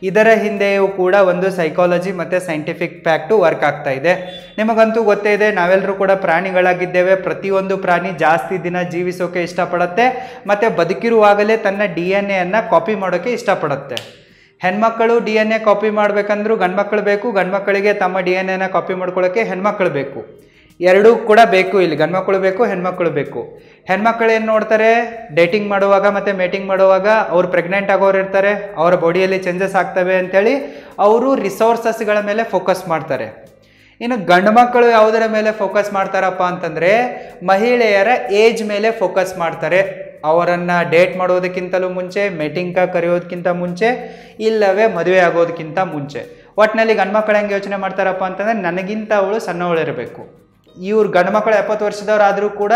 ಇದರ ಹಿಂದೆಯೂ ಕೂಡ ಒಂದು ಸೈಕಾಲಜಿ ಮತ್ತು ಸೈಂಟಿಫಿಕ್ ಫ್ಯಾಕ್ಟು ವರ್ಕ್ ಆಗ್ತಾ ಇದೆ. ನಿಮಗಂತೂ ಗೊತ್ತೇ ಇದೆ, ನಾವೆಲ್ಲರೂ ಕೂಡ ಪ್ರಾಣಿಗಳಾಗಿದ್ದೇವೆ. ಪ್ರತಿಯೊಂದು ಪ್ರಾಣಿ ಜಾಸ್ತಿ ದಿನ ಜೀವಿಸೋಕೆ ಇಷ್ಟಪಡುತ್ತೆ ಮತ್ತು ಬದುಕಿರುವಾಗಲೇ ತನ್ನ DNA ಕಾಪಿ ಮಾಡೋಕ್ಕೆ ಇಷ್ಟಪಡುತ್ತೆ. ಹೆಣ್ಮಕ್ಕಳು DNA ಕಾಪಿ ಮಾಡಬೇಕಂದ್ರೂ ಗಂಡ್ಮಕ್ಳು ಬೇಕು, ಗಂಡ್ಮಕ್ಕಳಿಗೆ ತಮ್ಮ DNA ಕಾಪಿ ಮಾಡ್ಕೊಳ್ಳೋಕ್ಕೆ ಹೆಣ್ಮಕ್ಳು ಬೇಕು. ಎರಡೂ ಕೂಡ ಬೇಕು. ಇಲ್ಲಿ ಗಂಡ್ಮಕ್ಳು ಬೇಕು, ಹೆಣ್ಮಕ್ಳು ಬೇಕು. ಹೆಣ್ಮಕ್ಳು ಏನು ನೋಡ್ತಾರೆ, ಡೇಟಿಂಗ್ ಮಾಡುವಾಗ ಮತ್ತು ಮೇಟಿಂಗ್ ಮಾಡುವಾಗ ಅವ್ರು ಪ್ರೆಗ್ನೆಂಟ್ ಆಗೋರು ಇರ್ತಾರೆ, ಅವರ ಬಾಡಿಯಲ್ಲಿ ಚೇಂಜಸ್ ಆಗ್ತವೆ ಅಂಥೇಳಿ ಅವರು ರಿಸೋರ್ಸಸ್ಗಳ ಮೇಲೆ ಫೋಕಸ್ ಮಾಡ್ತಾರೆ. ಇನ್ನು ಗಂಡು ಮಕ್ಕಳು ಯಾವುದರ ಮೇಲೆ ಫೋಕಸ್ ಮಾಡ್ತಾರಪ್ಪ ಅಂತಂದರೆ ಮಹಿಳೆಯರ ಏಜ್ ಮೇಲೆ ಫೋಕಸ್ ಮಾಡ್ತಾರೆ. ಅವರನ್ನು ಡೇಟ್ ಮಾಡೋದಕ್ಕಿಂತಲೂ ಮುಂಚೆ, ಮೇಟಿಂಗ್ ಕರೆಯೋದಕ್ಕಿಂತ ಮುಂಚೆ, ಇಲ್ಲವೇ ಮದುವೆ ಆಗೋದಕ್ಕಿಂತ ಮುಂಚೆ ಒಟ್ಟಿನಲ್ಲಿ ಗಂಡ್ಮಕ್ಳು ಹೆಂಗೆ ಯೋಚನೆ ಮಾಡ್ತಾರಪ್ಪ ಅಂತಂದರೆ ನನಗಿಂತ ಅವಳು ಸಣ್ಣವಳಿರಬೇಕು. ಇವ್ರು ಗಂಡು ಮಕ್ಕಳು 70 ವರ್ಷದವರಾದರೂ ಕೂಡ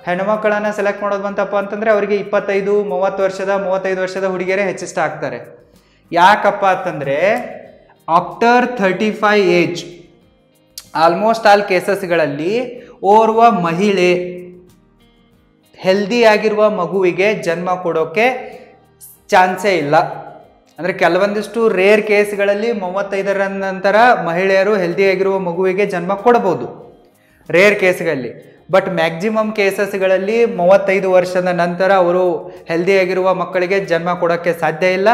ಹೆಣ್ಮಕ್ಳನ್ನು ಸೆಲೆಕ್ಟ್ ಮಾಡೋದು ಬಂತಪ್ಪ ಅಂತಂದರೆ ಅವರಿಗೆ 25, 30 ವರ್ಷದ 35 ವರ್ಷದ ಹುಡುಗಿಯರೇ ಹೆಚ್ಚಿಷ್ಟ ಆಗ್ತಾರೆ. ಯಾಕಪ್ಪ ಅಂತಂದರೆ ಆಫ್ಟರ್ 35 ಏಜ್ ಆಲ್ಮೋಸ್ಟ್ ಆಲ್ ಕೇಸಸ್ಗಳಲ್ಲಿ ಓರ್ವ ಮಹಿಳೆ ಹೆಲ್ದಿ ಆಗಿರುವ ಮಗುವಿಗೆ ಜನ್ಮ ಕೊಡೋಕ್ಕೆ ಚಾನ್ಸೇ ಇಲ್ಲ. ಅಂದರೆ ಕೆಲವೊಂದಿಷ್ಟು ರೇರ್ ಕೇಸ್ಗಳಲ್ಲಿ 35ರ ನಂತರ ಮಹಿಳೆಯರು ಹೆಲ್ದಿ ಆಗಿರುವ ಮಗುವಿಗೆ ಜನ್ಮ ಕೊಡಬಹುದು, ರೇರ್ ಕೇಸ್ಗಳಲ್ಲಿ. ಬಟ್ ಮ್ಯಾಕ್ಸಿಮಮ್ ಕೇಸಸ್ಗಳಲ್ಲಿ 35 ವರ್ಷದ ನಂತರ ಅವರು ಹೆಲ್ದಿ ಆಗಿರುವ ಮಕ್ಕಳಿಗೆ ಜನ್ಮ ಕೊಡೋಕ್ಕೆ ಸಾಧ್ಯ ಇಲ್ಲ.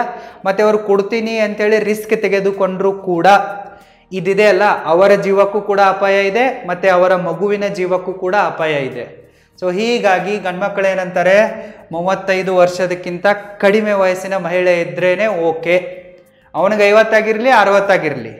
ಮತ್ತು ಅವರು ಕೊಡ್ತೀನಿ ಅಂತೇಳಿ ರಿಸ್ಕ್ ತೆಗೆದುಕೊಂಡ್ರೂ ಕೂಡ ಇದಿದೆ ಅಲ್ಲ, ಅವರ ಜೀವಕ್ಕೂ ಕೂಡ ಅಪಾಯ ಇದೆ ಮತ್ತು ಅವರ ಮಗುವಿನ ಜೀವಕ್ಕೂ ಕೂಡ ಅಪಾಯ ಇದೆ. ಸೊ ಹೀಗಾಗಿ ಗಂಡ್ಮಕ್ಳು ಏನಂತಾರೆ, 35 ವರ್ಷದಕ್ಕಿಂತ ಕಡಿಮೆ ವಯಸ್ಸಿನ ಮಹಿಳೆ ಇದ್ರೇ ಓಕೆ. ಅವನಿಗೆ 50 ಆಗಿರಲಿ 60 ಆಗಿರಲಿ,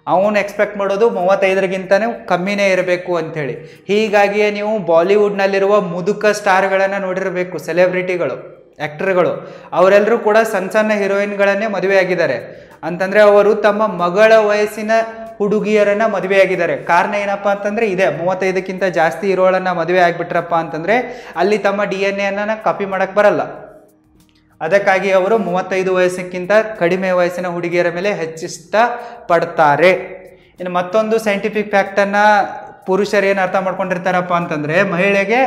ಅವನು ಎಕ್ಸ್ಪೆಕ್ಟ್ ಮಾಡೋದು 35ಗಿಂತನೂ ಕಮ್ಮಿನೇ ಇರಬೇಕು ಅಂಥೇಳಿ. ಹೀಗಾಗಿಯೇ ನೀವು ಬಾಲಿವುಡ್ನಲ್ಲಿರುವ ಮುದುಕ ಸ್ಟಾರ್ಗಳನ್ನು ನೋಡಿರಬೇಕು, ಸೆಲೆಬ್ರಿಟಿಗಳು, ಆ್ಯಕ್ಟರ್ಗಳು. ಅವರೆಲ್ಲರೂ ಕೂಡ ಸಣ್ಣ ಸಣ್ಣ ಹೀರೋಯಿನ್ಗಳನ್ನೇ ಮದುವೆ ಆಗಿದ್ದಾರೆ. ಅಂತಂದರೆ ಅವರು ತಮ್ಮ ಮಗಳ ವಯಸ್ಸಿನ ಹುಡುಗಿಯರನ್ನು ಮದುವೆ ಆಗಿದ್ದಾರೆ. ಕಾರಣ ಏನಪ್ಪ ಅಂತಂದರೆ ಇದೆ, 35ಕ್ಕಿಂತ ಜಾಸ್ತಿ ಇರೋಳನ್ನು ಮದುವೆ ಆಗಿಬಿಟ್ರಪ್ಪ ಅಂತಂದರೆ ಅಲ್ಲಿ ತಮ್ಮ DNA ಕಾಪಿ ಮಾಡೋಕ್ಕೆ ಬರಲ್ಲ. ಅದಕ್ಕಾಗಿ ಅವರು 35 ವಯಸ್ಸಕ್ಕಿಂತ ಕಡಿಮೆ ವಯಸ್ಸಿನ ಹುಡುಗಿಯರ ಮೇಲೆ ಹೆಚ್ಚಿಷ್ಟ ಪಡ್ತಾರೆ. ಇನ್ನು ಮತ್ತೊಂದು ಸೈಂಟಿಫಿಕ್ ಫ್ಯಾಕ್ಟನ್ನು ಪುರುಷರು ಏನು ಅರ್ಥ ಮಾಡ್ಕೊಂಡಿರ್ತಾರಪ್ಪ ಅಂತಂದರೆ, ಮಹಿಳೆಗೆ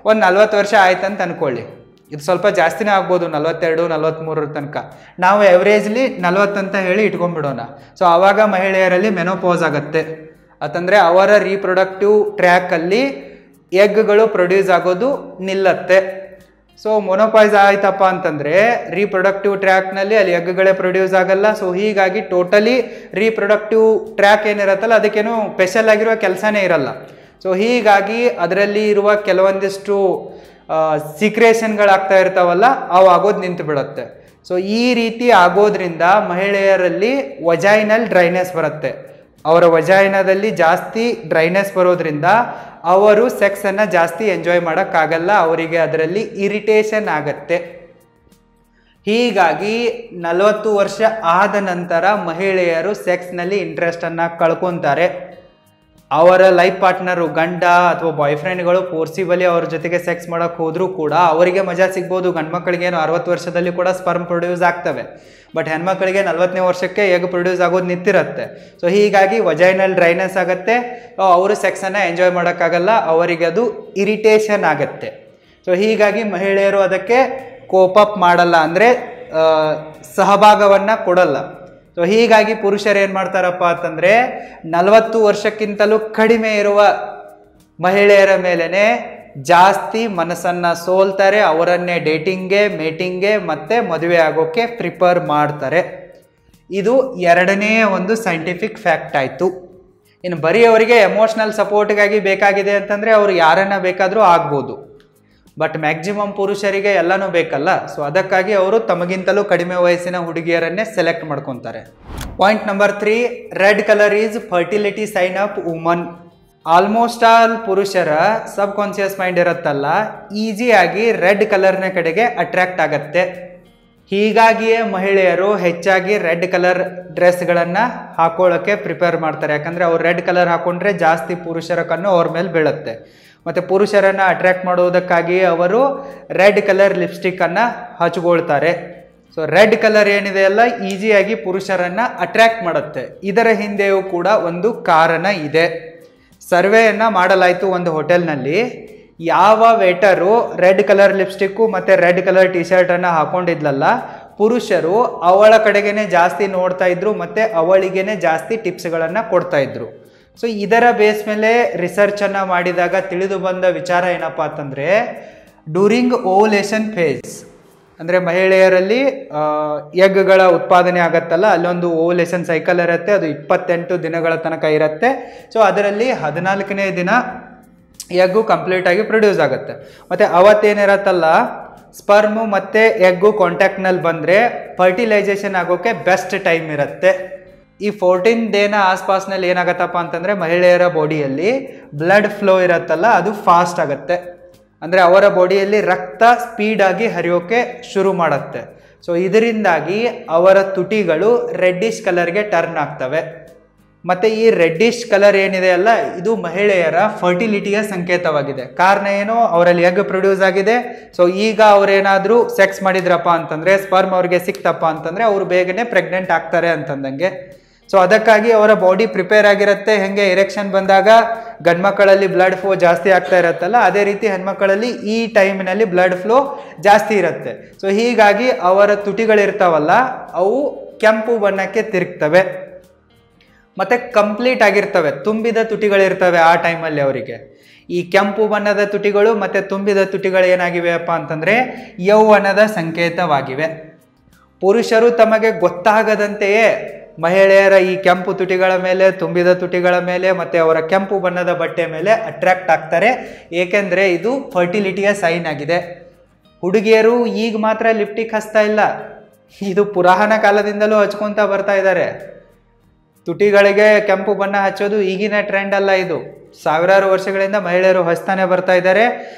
ಒಂದು 40 ವರ್ಷ ಆಯ್ತಂತ ಅಂದ್ಕೊಳ್ಳಿ, ಇದು ಸ್ವಲ್ಪ ಜಾಸ್ತಿನೇ ಆಗ್ಬೋದು, 42, 43 ತನಕ. ನಾವು ಎವ್ರೇಜ್ಲಿ 40 ಅಂತ ಹೇಳಿ ಇಟ್ಕೊಂಡ್ಬಿಡೋಣ. ಸೊ ಆವಾಗ ಮಹಿಳೆಯರಲ್ಲಿ ಮೆನೋಪಾಸ್ ಆಗುತ್ತೆ. ಅಂತಂದರೆ ಅವರ ರೀಪ್ರೊಡಕ್ಟಿವ್ ಟ್ರ್ಯಾಕಲ್ಲಿ ಎಗ್ಗಳು ಪ್ರೊಡ್ಯೂಸ್ ಆಗೋದು ನಿಲ್ಲತ್ತೆ. ಸೊ ಮೊನೋಪಾಯ್ಸ್ ಆಯ್ತಪ್ಪ ಅಂತಂದರೆ ರೀಪ್ರೊಡಕ್ಟಿವ್ ಟ್ರ್ಯಾಕ್ನಲ್ಲಿ ಅಲ್ಲಿ ಎಗ್ಗಳೇ ಪ್ರೊಡ್ಯೂಸ್ ಆಗಲ್ಲ. ಸೊ ಹೀಗಾಗಿ ಟೋಟಲಿ ರೀಪ್ರೊಡಕ್ಟಿವ್ ಟ್ರ್ಯಾಕ್ ಏನಿರುತ್ತಲ್ಲ ಅದಕ್ಕೇನು ಸ್ಪೆಷಲ್ ಆಗಿರುವ ಕೆಲಸನೇ ಇರಲ್ಲ. ಸೊ ಹೀಗಾಗಿ ಅದರಲ್ಲಿ ಇರುವ ಕೆಲವೊಂದಿಷ್ಟು ಸಿಕ್ರೇಷನ್ಗಳಾಗ್ತಾ ಇರ್ತಾವಲ್ಲ, ಅವು ಆಗೋದು ನಿಂತು ಬಿಡುತ್ತೆ. ಸೊ ಈ ರೀತಿ ಆಗೋದ್ರಿಂದ ಮಹಿಳೆಯರಲ್ಲಿ ವಜೈನಲ್ ಡ್ರೈನೆಸ್ ಬರುತ್ತೆ. ಅವರ ವಜೈನದಲ್ಲಿ ಜಾಸ್ತಿ ಡ್ರೈನೆಸ್ ಬರೋದ್ರಿಂದ ಅವರು ಸೆಕ್ಸನ್ನು ಜಾಸ್ತಿ ಎಂಜಾಯ್ ಮಾಡೋಕ್ಕಾಗಲ್ಲ, ಅವರಿಗೆ ಅದರಲ್ಲಿ ಇರಿಟೇಷನ್ ಆಗತ್ತೆ. ಹೀಗಾಗಿ 40 ವರ್ಷ ಆದ ನಂತರ ಮಹಿಳೆಯರು ಸೆಕ್ಸ್ನಲ್ಲಿ ಇಂಟ್ರೆಸ್ಟನ್ನು ಕಳ್ಕೊತಾರೆ. ಅವರ ಲೈಫ್ ಪಾರ್ಟ್ನರು, ಗಂಡ ಅಥವಾ ಬಾಯ್ ಫ್ರೆಂಡ್ಗಳು ಫೋರ್ಸಿಬಲಿ ಅವ್ರ ಜೊತೆಗೆ ಸೆಕ್ಸ್ ಮಾಡೋಕ್ಕೆ ಹೋದರೂ ಕೂಡ ಅವರಿಗೆ ಮಜಾ ಸಿಗ್ಬೋದು. ಗಂಡು ಮಕ್ಕಳಿಗೇನು 60 ವರ್ಷದಲ್ಲಿ ಕೂಡ ಸ್ಪರ್ಮ್ ಪ್ರೊಡ್ಯೂಸ್ ಆಗ್ತವೆ, ಬಟ್ ಹೆಣ್ಮಕ್ಳಿಗೆ 40ನೇ ವರ್ಷಕ್ಕೆ ಎಗ್ ಪ್ರೊಡ್ಯೂಸ್ ಆಗೋದು ನಿಂತಿರುತ್ತೆ. ಸೊ ಹೀಗಾಗಿ ವಜೈನಲ್ ಡ್ರೈನೆಸ್ ಆಗುತ್ತೆ, ಅವರು ಸೆಕ್ಸನ್ನು ಎಂಜಾಯ್ ಮಾಡೋಕ್ಕಾಗಲ್ಲ, ಅವರಿಗೆ ಅದು ಇರಿಟೇಷನ್ ಆಗುತ್ತೆ. ಸೊ ಹೀಗಾಗಿ ಮಹಿಳೆಯರು ಅದಕ್ಕೆ ಕೋಪಪ್ ಮಾಡಲ್ಲ, ಅಂದರೆ ಸಹಭಾಗವನ್ನು ಕೊಡಲ್ಲ. ಸೊ ಹೀಗಾಗಿ ಪುರುಷರು ಏನು ಮಾಡ್ತಾರಪ್ಪ ಅಂತಂದರೆ 40 ವರ್ಷಕ್ಕಿಂತಲೂ ಕಡಿಮೆ ಇರುವ ಮಹಿಳೆಯರ ಮೇಲೇ ಜಾಸ್ತಿ ಮನಸ್ಸನ್ನು ಸೋಲ್ತಾರೆ, ಅವರನ್ನೇ ಡೇಟಿಂಗ್ಗೆ, ಮೇಟಿಂಗ್ಗೆ ಮತ್ತು ಮದುವೆ ಆಗೋಕ್ಕೆ ಪ್ರಿಪೇರ್ ಮಾಡ್ತಾರೆ. ಇದು ಎರಡನೇ ಒಂದು ಸೈಂಟಿಫಿಕ್ ಫ್ಯಾಕ್ಟ್ ಆಯಿತು. ಇನ್ನು ಬರೀ ಅವರಿಗೆ ಎಮೋಷ್ನಲ್ ಸಪೋರ್ಟ್ಗಾಗಿ ಬೇಕಾಗಿದೆ ಅಂತಂದರೆ ಅವರು ಯಾರನ್ನ ಬೇಕಾದರೂ ಆಗ್ಬೋದು, ಬಟ್ ಮ್ಯಾಕ್ಸಿಮಮ್ ಪುರುಷರಿಗೆ ಎಲ್ಲನೂ ಬೇಕಲ್ಲ. ಸೊ ಅದಕ್ಕಾಗಿ ಅವರು ತಮಗಿಂತಲೂ ಕಡಿಮೆ ವಯಸ್ಸಿನ ಹುಡುಗಿಯರನ್ನೇ ಸೆಲೆಕ್ಟ್ ಮಾಡ್ಕೊತಾರೆ. Point number 3, red colour is fertility sign of woman. Almost all ಪುರುಷರ ಸಬ್ ಕಾನ್ಷಿಯಸ್ ಮೈಂಡ್ ಇರುತ್ತಲ್ಲ, ಈಸಿಯಾಗಿ ರೆಡ್ ಕಲರ್ನ ಕಡೆಗೆ ಅಟ್ರಾಕ್ಟ್ ಆಗತ್ತೆ. ಹೀಗಾಗಿಯೇ ಮಹಿಳೆಯರು ಹೆಚ್ಚಾಗಿ ರೆಡ್ ಕಲರ್ ಡ್ರೆಸ್ಗಳನ್ನು ಹಾಕೊಳ್ಳೋಕ್ಕೆ ಪ್ರಿಪೇರ್ ಮಾಡ್ತಾರೆ. ಯಾಕಂದರೆ ಅವ್ರು ರೆಡ್ ಕಲರ್ ಹಾಕೊಂಡ್ರೆ ಜಾಸ್ತಿ ಪುರುಷರ ಕಣ್ಣು ಅವ್ರ ಮೇಲೆ ಬೀಳುತ್ತೆ. ಮತ್ತು ಪುರುಷರನ್ನು ಅಟ್ರ್ಯಾಕ್ಟ್ ಮಾಡುವುದಕ್ಕಾಗಿ ಅವರು ರೆಡ್ ಕಲರ್ ಲಿಪ್ಸ್ಟಿಕ್ಕನ್ನು ಹಚ್ಕೊಳ್ತಾರೆ. ಸೊ ರೆಡ್ ಕಲರ್ ಏನಿದೆಯಲ್ಲ ಈಸಿಯಾಗಿ ಪುರುಷರನ್ನು ಅಟ್ರ್ಯಾಕ್ಟ್ ಮಾಡುತ್ತೆ. ಇದರ ಹಿಂದೆಯೂ ಕೂಡ ಒಂದು ಕಾರಣ ಇದೆ. ಸರ್ವೆಯನ್ನು ಮಾಡಲಾಯಿತು ಒಂದು ಹೋಟೆಲ್ನಲ್ಲಿ. ಯಾವ ವೇಟರು ರೆಡ್ ಕಲರ್ ಲಿಪ್ಸ್ಟಿಕ್ಕು ಮತ್ತು ರೆಡ್ ಕಲರ್ ಟಿ ಶರ್ಟನ್ನು ಹಾಕೊಂಡಿದ್ಲಲ್ಲ, ಪುರುಷರು ಅವಳ ಕಡೆಗೇ ಜಾಸ್ತಿ ನೋಡ್ತಾ ಇದ್ರು ಮತ್ತು ಅವಳಿಗೇ ಜಾಸ್ತಿ ಟಿಪ್ಸ್ಗಳನ್ನು ಕೊಡ್ತಾ ಇದ್ರು. ಸೊ ಇದರ ಬೇಸ್ ಮೇಲೆ ರಿಸರ್ಚನ್ನು ಮಾಡಿದಾಗ ತಿಳಿದು ಬಂದ ವಿಚಾರ ಏನಪ್ಪ ಅಂತಂದರೆ, ಡ್ಯೂರಿಂಗ್ ಓವುಲೇಷನ್ ಫೇಸ್, ಅಂದರೆ ಮಹಿಳೆಯರಲ್ಲಿ ಎಗ್ಗಳ ಉತ್ಪಾದನೆ ಆಗತ್ತಲ್ಲ, ಅಲ್ಲೊಂದು ಓವುಲೇಷನ್ ಸೈಕಲ್ ಇರುತ್ತೆ, ಅದು 28 ದಿನಗಳ ತನಕ ಇರುತ್ತೆ. ಸೊ ಅದರಲ್ಲಿ 14ನೇ ದಿನ ಎಗ್ಗು ಕಂಪ್ಲೀಟಾಗಿ ಪ್ರೊಡ್ಯೂಸ್ ಆಗುತ್ತೆ. ಮತ್ತು ಅವತ್ತೇನಿರತ್ತಲ್ಲ, ಸ್ಪರ್ಮು ಮತ್ತು ಎಗ್ಗು ಕಾಂಟ್ಯಾಕ್ಟ್ನಲ್ಲಿ ಬಂದರೆ ಫರ್ಟಿಲೈಸೇಷನ್ ಆಗೋಕ್ಕೆ ಬೆಸ್ಟ್ ಟೈಮ್ ಇರುತ್ತೆ. ಈ 14 ಡೇನ ಆಸ್ಪಾಸ್ನಲ್ಲಿ ಏನಾಗತ್ತಪ್ಪ ಅಂತಂದರೆ ಮಹಿಳೆಯರ ಬಾಡಿಯಲ್ಲಿ ಬ್ಲಡ್ ಫ್ಲೋ ಇರುತ್ತಲ್ಲ ಅದು ಫಾಸ್ಟ್ ಆಗುತ್ತೆ. ಅಂದರೆ ಅವರ ಬಾಡಿಯಲ್ಲಿ ರಕ್ತ ಸ್ಪೀಡಾಗಿ ಹರಿಯೋಕ್ಕೆ ಶುರು ಮಾಡುತ್ತೆ. ಸೊ ಇದರಿಂದಾಗಿ ಅವರ ತುಟಿಗಳು ರೆಡ್ಡಿಶ್ ಕಲರ್ಗೆ ಟರ್ನ್ ಆಗ್ತವೆ. ಮತ್ತು ಈ ರೆಡ್ಡಿಶ್ ಕಲರ್ ಏನಿದೆ ಅಲ್ಲ, ಇದು ಮಹಿಳೆಯರ ಫರ್ಟಿಲಿಟಿಯ ಸಂಕೇತವಾಗಿದೆ. ಕಾರಣ ಏನು, ಅವರಲ್ಲಿ ಎಗ್ ಪ್ರೊಡ್ಯೂಸ್ ಆಗಿದೆ. ಸೊ ಈಗ ಅವರೇನಾದರೂ ಸೆಕ್ಸ್ ಮಾಡಿದ್ರಪ್ಪ ಅಂತಂದರೆ, ಸ್ಪರ್ಮ್ ಅವ್ರಿಗೆ ಸಿಕ್ತಪ್ಪ ಅಂತಂದರೆ ಅವರು ಬೇಗನೆ ಪ್ರೆಗ್ನೆಂಟ್ ಆಗ್ತಾರೆ ಅಂತಂದಂಗೆ. ಸೊ ಅದಕ್ಕಾಗಿ ಅವರ ಬಾಡಿ ಪ್ರಿಪೇರ್ ಆಗಿರುತ್ತೆ. ಹೆಂಗೆ ಎರೆಕ್ಷನ್ ಬಂದಾಗ ಗಂಡ್ಮಕ್ಕಳಲ್ಲಿ ಬ್ಲಡ್ ಫ್ಲೋ ಜಾಸ್ತಿ ಆಗ್ತಾ ಇರುತ್ತಲ್ಲ, ಅದೇ ರೀತಿ ಹೆಣ್ಮಕ್ಕಳಲ್ಲಿ ಈ ಟೈಮಿನಲ್ಲಿ ಬ್ಲಡ್ ಫ್ಲೋ ಜಾಸ್ತಿ ಇರುತ್ತೆ. ಸೊ ಹೀಗಾಗಿ ಅವರ ತುಟಿಗಳಿರ್ತಾವಲ್ಲ, ಅವು ಕೆಂಪು ಬಣ್ಣಕ್ಕೆ ತಿರುಗ್ತವೆ. ಮತ್ತು ಕಂಪ್ಲೀಟ್ ಆಗಿರ್ತವೆ, ತುಂಬಿದ ತುಟಿಗಳಿರ್ತವೆ ಆ ಟೈಮಲ್ಲಿ ಅವರಿಗೆ. ಈ ಕೆಂಪು ಬಣ್ಣದ ತುಟಿಗಳು ಮತ್ತು ತುಂಬಿದ ತುಟಿಗಳು ಏನಾಗಿವೆಯಪ್ಪ ಅಂತಂದರೆ ಯೌವನದ ಸಂಕೇತವಾಗಿವೆ. ಪುರುಷರು ತಮಗೆ ಗೊತ್ತಾಗದಂತೆಯೇ ಮಹಿಳೆಯರ ಈ ಕೆಂಪು ತುಟಿಗಳ ಮೇಲೆ, ತುಂಬಿದ ತುಟಿಗಳ ಮೇಲೆ ಮತ್ತು ಅವರ ಕೆಂಪು ಬಣ್ಣದ ಬಟ್ಟೆ ಮೇಲೆ ಅಟ್ರಾಕ್ಟ್ ಆಗ್ತಾರೆ. ಏಕೆಂದರೆ ಇದು ಫರ್ಟಿಲಿಟಿಯ ಸೈನ್ ಆಗಿದೆ. ಹುಡುಗಿಯರು ಈಗ ಮಾತ್ರ ಲಿಪ್ಟಿಕ್ ಹಚ್ತಾ ಇಲ್ಲ, ಇದು ಪುರಾಣ ಕಾಲದಿಂದಲೂ ಹಚ್ಕೊತಾ ಬರ್ತಾ ಇದ್ದಾರೆ. ತುಟಿಗಳಿಗೆ ಕೆಂಪು ಬಣ್ಣ ಹಚ್ಚೋದು ಈಗಿನ ಟ್ರೆಂಡ್ ಅಲ್ಲ, ಇದು ಸಾವಿರಾರು ವರ್ಷಗಳಿಂದ ಮಹಿಳೆಯರು ಹಚ್ತಾನೆ ಬರ್ತಾ ಇದ್ದಾರೆ.